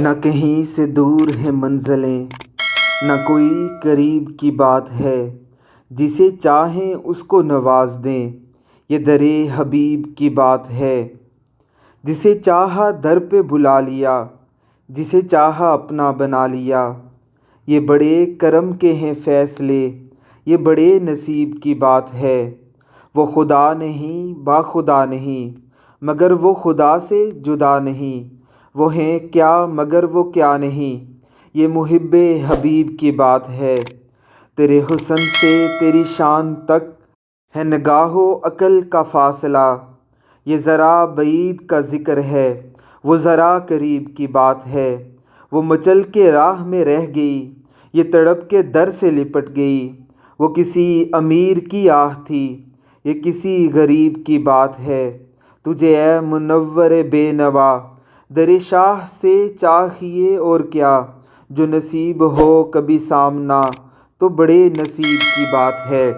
نہ کہیں سے دور ہے منزلیں، نہ کوئی قریب کی بات ہے، جسے چاہیں اس کو نواز دیں، یہ در حبیب کی بات ہے۔ جسے چاہا در پہ بلا لیا، جسے چاہا اپنا بنا لیا، یہ بڑے کرم کے ہیں فیصلے، یہ بڑے نصیب کی بات ہے۔ وہ خدا نہیں با خدا نہیں، مگر وہ خدا سے جدا نہیں، وہ ہیں کیا مگر وہ کیا نہیں، یہ محب حبیب کی بات ہے۔ تیرے حسن سے تیری شان تک ہے نگاہ و عقل کا فاصلہ، یہ ذرا بعید کا ذکر ہے، وہ ذرا قریب کی بات ہے۔ وہ مچل کے راہ میں رہ گئی، یہ تڑپ کے در سے لپٹ گئی، وہ کسی امیر کی آہ تھی، یہ کسی غریب کی بات ہے۔ تجھے اے منور بے نوا در شاہ سے چاہیے اور کیا، جو نصیب ہو کبھی سامنا تو بڑے نصیب کی بات ہے۔